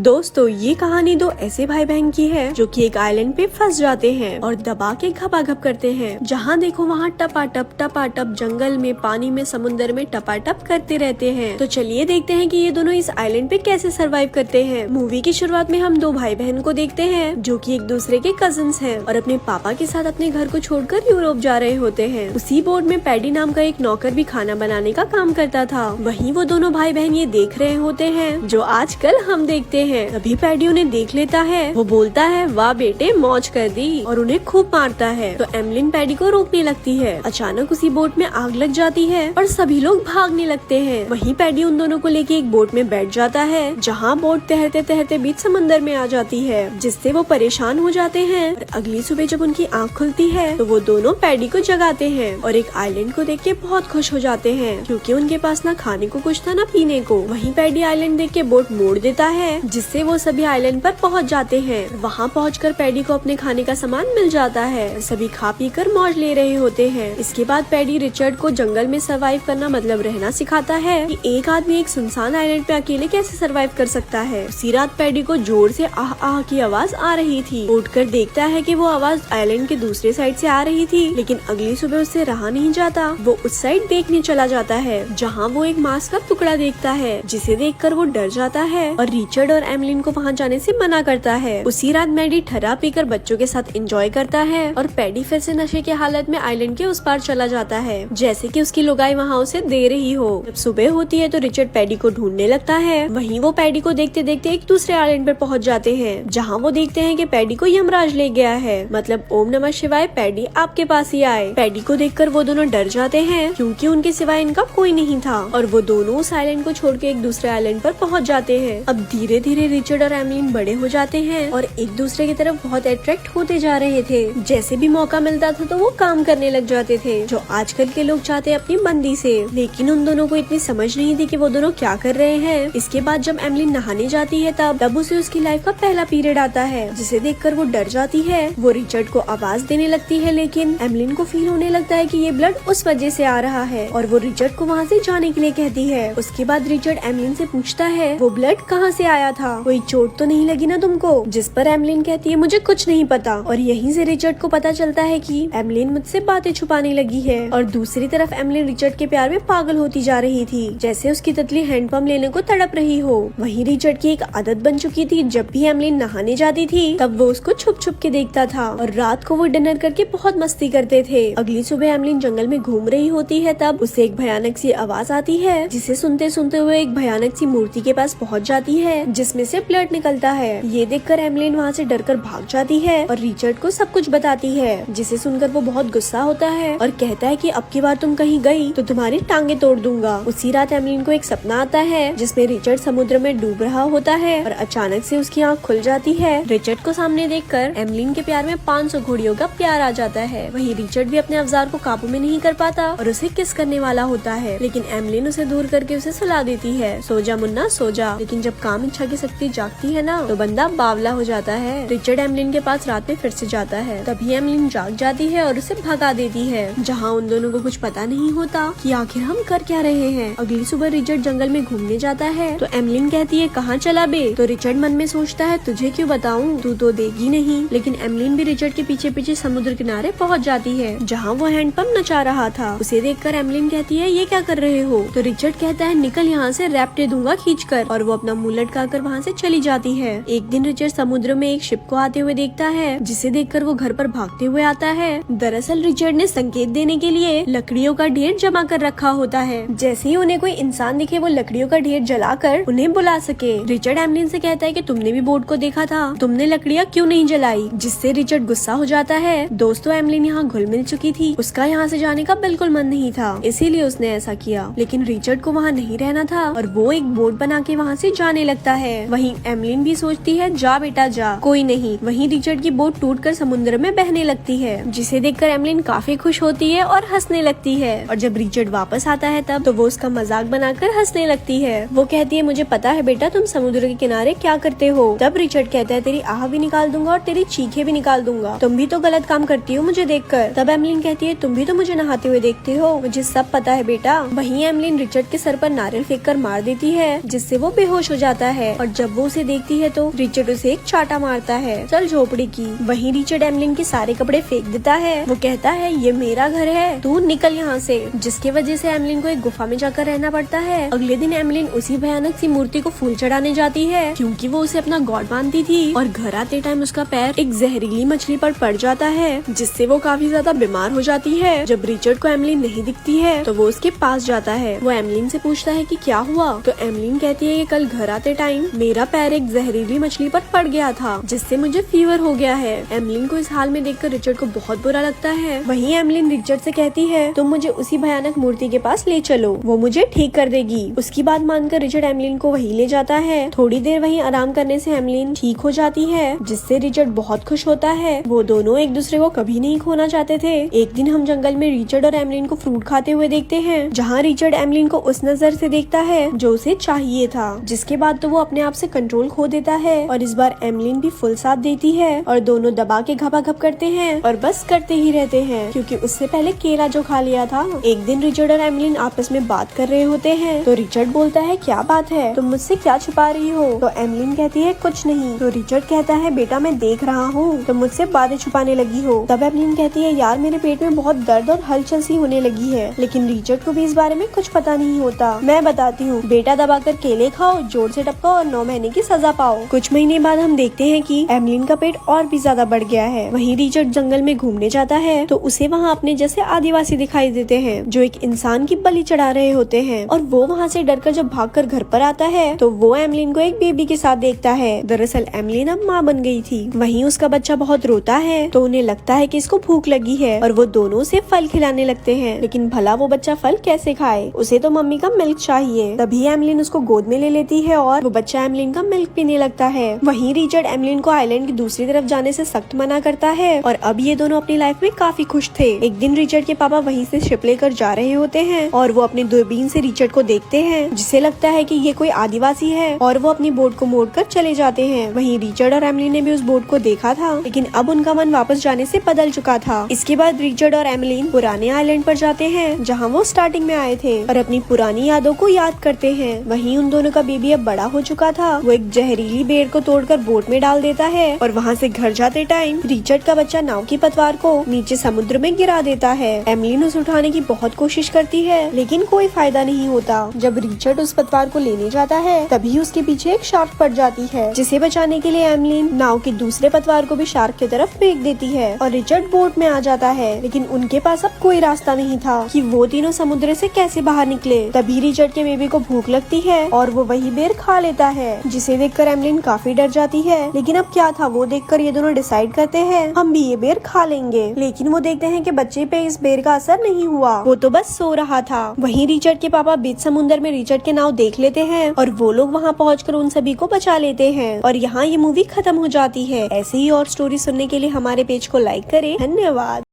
दोस्तों ये कहानी दो ऐसे भाई बहन की है जो कि एक आइलैंड पे फंस जाते हैं और दबा के घपाघप करते हैं। जहाँ देखो वहाँ टपाटप जंगल में, पानी में, समुद्र में टपाटप करते रहते हैं। तो चलिए देखते हैं कि ये दोनों इस आइलैंड पे कैसे सरवाइव करते हैं। मूवी की शुरुआत में हम दो भाई बहन को देखते हैं जो कि एक दूसरे के कजिन्स हैं और अपने पापा के साथ अपने घर को छोड़कर यूरोप जा रहे होते हैं। उसी बोट में पैडी नाम का एक नौकर भी खाना बनाने का काम करता था। वहीं वो दोनों भाई बहन ये देख रहे होते हैं जो आजकल हम देखते हैं। तभी पैडी उन्हें देख लेता है। वो बोलता है, वाह बेटे मौज कर दी, और उन्हें खूब मारता है। तो एमलिन पैडी को रोकने लगती है। अचानक उसी बोट में आग लग जाती है और सभी लोग भागने लगते हैं। वहीं पैडी उन दोनों को लेके एक बोट में बैठ जाता है जहाँ बोट तैरते तैरते बीच समंदर में आ जाती है, जिससे वो परेशान हो जाते हैं। और अगली सुबह जब उनकी आँख खुलती है तो वो दोनों पैडी को जगाते हैं और एक आइलैंड को देख के बहुत खुश हो जाते हैं क्योंकि उनके पास ना खाने को कुछ था ना पीने को। वहीं पैडी आइलैंड देख के बोट मोड़ देता है जिससे वो सभी आइलैंड पर पहुंच जाते हैं। वहां पहुंचकर पैडी को अपने खाने का सामान मिल जाता है। सभी खा पी कर मौज ले रहे होते हैं। इसके बाद पैडी रिचर्ड को जंगल में सर्वाइव करना मतलब रहना सिखाता है कि एक आदमी एक सुनसान आइलैंड पे अकेले कैसे सर्वाइव कर सकता है। उसी रात पैडी को जोर से आह आह की आवाज आ रही थी। उठकर देखता है कि वो आवाज आइलैंड के दूसरे साइड से आ रही थी, लेकिन अगली सुबह उससे रहा नहीं जाता। वो उस साइड देखने चला जाता है जहाँ वो एक मांस का टुकड़ा देखता है, जिसे देखकर वो डर जाता है और रिचर्ड और एमलिन को वहाँ जाने से मना करता है। उसी रात मैडी ठहरा पीकर बच्चों के साथ एंजॉय करता है और पैडी फिर से नशे के हालत में आइलैंड के उस पार चला जाता है, जैसे कि उसकी लुगाई वहाँ उसे दे रही हो। जब सुबह होती है तो रिचर्ड पैडी को ढूंढने लगता है। वहीं वो पैडी को देखते देखते एक दूसरे आइलैंड पर पहुँच जाते हैं जहाँ वो देखते हैं कि पैडी को यमराज ले गया है। मतलब ओम नमः शिवाय, पैडी आपके पास ही आए। पैडी को देखकर वो दोनों डर जाते हैं क्योंकि उनके सिवाय इनका कोई नहीं था और वो दोनों उस आइलैंड को छोड़ के एक दूसरे आइलैंड पर पहुँच जाते हैं। अब धीरे धीरे रिचर्ड और एमलिन बड़े हो जाते हैं और एक दूसरे की तरफ बहुत अट्रैक्ट होते जा रहे थे। जैसे भी मौका मिलता था तो वो काम करने लग जाते थे, जो आजकल के लोग चाहते अपनी बंदी से। लेकिन उन दोनों को इतनी समझ नहीं थी कि वो दोनों क्या कर रहे हैं। इसके बाद जब एमलिन नहाने जाती है तब उसे उसकी लाइफ का पहला पीरियड आता है, जिसे देखकर वो डर जाती है। वो रिचर्ड को आवाज देने लगती है, लेकिन एमलिन को फील होने लगता है कि ये ब्लड उस वजह से आ रहा है और वो रिचर्ड को वहाँ से जाने के लिए कहती है। उसके बाद रिचर्ड एमलिन से पूछता है, वो ब्लड कहाँ से आया था, कोई चोट तो नहीं लगी ना तुमको? जिस पर एमलिन कहती है, मुझे कुछ नहीं पता। और यहीं से रिचर्ड को पता चलता है कि एमलिन मुझसे बातें छुपाने लगी है। और दूसरी तरफ एमलिन रिचर्ड के प्यार में पागल होती जा रही थी, जैसे उसकी तितली हैंडपंप लेने को तड़प रही हो। वहीं रिचर्ड की एक आदत बन चुकी थी, जब भी एमलिन नहाने जाती थी तब वो उसको छुप छुप के देखता था और रात को वो डिनर करके बहुत मस्ती करते थे। अगली सुबह एमलिन जंगल में घूम रही होती है, तब उसे एक भयानक सी आवाज आती है, जिसे सुनते सुनते हुए एक भयानक सी मूर्ति के पास पहुँच जाती है जिसमें से ब्लड निकलता है। ये देखकर एमलिन वहाँ से डरकर भाग जाती है और रिचर्ड को सब कुछ बताती है, जिसे सुनकर वो बहुत गुस्सा होता है और कहता है कि अब की बार तुम कहीं गई तो तुम्हारी टांगे तोड़ दूंगा। उसी रात एमलिन को एक सपना आता है जिसमें रिचर्ड समुद्र में डूब रहा होता है और अचानक से उसकी आँख खुल जाती है। रिचर्ड को सामने देखकर एमलिन के प्यार में 500 घोड़ियों का प्यार आ जाता है। वहीं रिचर्ड भी अपने अवजार को काबू में नहीं कर पाता और उसे किस करने वाला होता है, लेकिन एमलिन उसे दूर करके उसे सुला देती है। सो जा मुन्ना सो जा। लेकिन जब काम इच्छा की शक्ति जागती है ना तो बंदा बावला हो जाता है। रिचर्ड एमलिन के पास रात में फिर से जाता है, तभी एमलिन जाग जाती है और उसे भगा देती है, जहाँ उन दोनों को कुछ पता नहीं होता कि आखिर हम कर क्या रहे हैं। अगली सुबह रिचर्ड जंगल में घूमने जाता है तो एमलिन कहती है, कहाँ चला बे? तो रिचर्ड मन में सोचता है, तुझे क्यों बताऊं, तू तो देगी नहीं। लेकिन एमलिन भी रिचर्ड के पीछे पीछे समुद्र किनारे पहुँच जाती है जहाँ वो हैंडपंप नचा रहा था। उसे देखकर एमलिन कहती है, ये क्या कर रहे हो? तो रिचर्ड कहता है, निकल यहाँ से, रैप दे दूंगा खींच कर। और वो अपना मुंह लटकाकर वहाँ से चली जाती है। एक दिन रिचर्ड समुद्र में एक शिप को आते हुए देखता है, जिसे देखकर वो घर पर भागते हुए आता है। दरअसल रिचर्ड ने संकेत देने के लिए लकड़ियों का ढेर जमा कर रखा होता है, जैसे ही उन्हें कोई इंसान दिखे वो लकड़ियों का ढेर जलाकर उन्हें बुला सके। रिचर्ड एमलिन से कहता है कि तुमने भी बोट को देखा था, तुमने लकड़ियाँ क्यों नहीं जलाई? जिससे रिचर्ड गुस्सा हो जाता है। दोस्तों एमलिन यहाँ घुल मिल चुकी थी, उसका यहाँ से जाने का बिल्कुल मन नहीं था, इसीलिए उसने ऐसा किया। लेकिन रिचर्ड को वहाँ नहीं रहना था और वो एक बोट बना के वहाँ से जाने लगता है। वहीं एमलिन भी सोचती है, जा बेटा जा, कोई नहीं। वहीं रिचर्ड की बोट टूटकर समुद्र में बहने लगती है, जिसे देखकर एमलिन काफी खुश होती है और हंसने लगती है। और जब रिचर्ड वापस आता है तब तो वो उसका मजाक बनाकर हंसने लगती है। वो कहती है, मुझे पता है बेटा तुम समुद्र के किनारे क्या करते हो। तब रिचर्ड कहता है, तेरी आह भी निकाल दूंगा और तेरी चीखें भी निकाल दूंगा, तुम भी तो गलत काम करती हो मुझे देखकर। तब एमलिन कहती है, तुम भी तो मुझे नहाते हुए देखते हो, मुझे सब पता है बेटा। वहीं एमलिन रिचर्ड के सर पर नारियल फेंक कर मार देती है, जिससे वो बेहोश हो जाता है। और जब वो उसे देखती है तो रिचर्ड उसे एक चाटा मारता है, चल झोपड़ी की। वहीं रिचर्ड एमलिन के सारे कपड़े फेंक देता है। वो कहता है ये मेरा घर है, तू निकल यहाँ से, जिसकी वजह से एमलिन को एक गुफा में जाकर रहना पड़ता है। अगले दिन एमलिन उसी भयानक सी मूर्ति को फूल चढ़ाने जाती है क्योंकि वो उसे अपना गॉड मानती थी। और घर आते टाइम उसका पैर एक जहरीली मछली पर पड़ जाता है, जिससे वो काफी ज्यादा बीमार हो जाती है। जब रिचर्ड को एमलिन नहीं दिखती है तो वो उसके पास जाता है। वो एमलिन से पूछता है कि क्या हुआ, तो एमलिन कहती है कि कल घर आते टाइम मेरा पैर एक जहरीली मछली पर पड़ गया था, जिससे मुझे फीवर हो गया है। एमलिन को इस हाल में देखकर रिचर्ड को बहुत बुरा लगता है। वहीं एमलिन रिचर्ड से कहती है तुम मुझे उसी भयानक मूर्ति के पास ले चलो, वो मुझे ठीक कर देगी। उसकी बात मानकर रिचर्ड एमलिन को वहीं ले जाता है। थोड़ी देर वहीं आराम करने से एमलिन ठीक हो जाती है, जिससे रिचर्ड बहुत खुश होता है। वो दोनों एक दूसरे को कभी नहीं खोना चाहते थे। एक दिन हम जंगल में रिचर्ड और एमलिन को फ्रूट खाते हुए देखते हैं, जहाँ रिचर्ड एमलिन को उस नजर से देखता है जो उसे चाहिए था, जिसके बाद तो वो अपने आप से कंट्रोल खो देता है। और इस बार एमलिन भी फुल साथ देती है और दोनों दबा के घपाघप करते हैं और बस करते ही रहते हैं, क्योंकि उससे पहले केला जो खा लिया था। एक दिन रिचर्ड और एमलिन आपस में बात कर रहे होते हैं, तो रिचर्ड बोलता है क्या बात है, तुम मुझसे क्या छुपा रही हो। तो एमलिन कहती है कुछ नहीं। तो रिचर्ड कहता है बेटा मैं देख रहा हूँ तुम मुझसे बातें छुपाने लगी हो। तब एमलिन कहती है यार मेरे पेट में बहुत दर्द और हलचल सी होने लगी है, लेकिन रिचर्ड को भी इस बारे में कुछ पता नहीं होता। मैं बताती हूँ, बेटा दबाकर केले खाओ, जोर से टपकाओ और 9 महीने की सजा पाओ। कुछ महीने बाद हम देखते हैं कि एमलिन का पेट और भी ज्यादा बढ़ गया है। वहीं रिचर्ड जंगल में घूमने जाता है तो उसे वहाँ अपने जैसे आदिवासी दिखाई देते हैं जो एक इंसान की बलि चढ़ा रहे होते हैं। और वो वहाँ से डरकर जब भागकर घर पर आता है तो वो एमलिन को एक बेबी के साथ देखता है। दरअसल एमलिन अब माँ बन गई थी। वहीं उसका बच्चा बहुत रोता है तो उन्हें लगता है कि इसको भूख लगी है और वो दोनों उसे फल खिलाने लगते हैं। लेकिन भला वो बच्चा फल कैसे खाए, उसे तो मम्मी का मिल्क चाहिए। तभी एमलिन उसको गोद में ले लेती है और वो बच्चा एमलिन का मिल्क पीने लगता है। वहीं रिचर्ड एमलिन को आइलैंड की दूसरी तरफ जाने से सख्त मना करता है और अब ये दोनों अपनी लाइफ में काफी खुश थे। एक दिन रिचर्ड के पापा वहीं से शिप लेकर जा रहे होते हैं और वो अपनी दूरबीन से रिचर्ड को देखते हैं, जिसे लगता है कि ये कोई आदिवासी है, और वो अपनी बोट को मोड़कर चले जाते हैं। वहीं रिचर्ड और एमलिन ने भी उस बोट को देखा था, लेकिन अब उनका मन वापस जाने से बदल चुका था। इसके बाद रिचर्ड और एमलिन पुराने आइलैंड पर जाते हैं जहाँ वो स्टार्टिंग में आए थे और अपनी पुरानी यादों को याद करते हैं। वहीं उन दोनों का बेबी अब बड़ा हो चुका था। वो एक जहरीली बेर को तोड़कर बोट में डाल देता है और वहाँ से घर जाते टाइम रिचर्ड का बच्चा नाव की पतवार को नीचे समुद्र में गिरा देता है। एमलिन उसे उठाने की बहुत कोशिश करती है, लेकिन कोई फायदा नहीं होता। जब रिचर्ड उस पतवार को लेने जाता है तभी उसके पीछे एक शार्क पड़ जाती है, जिसे बचाने के लिए एमलिन नाव के दूसरे पतवार को भी शार्क की तरफ फेंक देती है और रिचर्ड बोट में आ जाता है। लेकिन उनके पास अब कोई रास्ता नहीं था कि वो तीनों समुद्र से कैसे बाहर निकले। तभी रिचर्ड के बेबी को भूख लगती है और वो वही बेर खा लेता है, जिसे देखकर एमलिन काफी डर जाती है। लेकिन अब क्या था, वो देखकर ये दोनों डिसाइड करते हैं हम भी ये बेर खा लेंगे। लेकिन वो देखते हैं कि बच्चे पे इस बेर का असर नहीं हुआ, वो तो बस सो रहा था। वहीं रिचर्ड के पापा बीच समुद्र में रिचर्ड के नाव देख लेते हैं और वो लोग वहाँ पहुंचकर उन सभी को बचा लेते हैं और यहाँ ये मूवी खत्म हो जाती है। ऐसे ही और स्टोरी सुनने के लिए हमारे पेज को लाइक करें। धन्यवाद।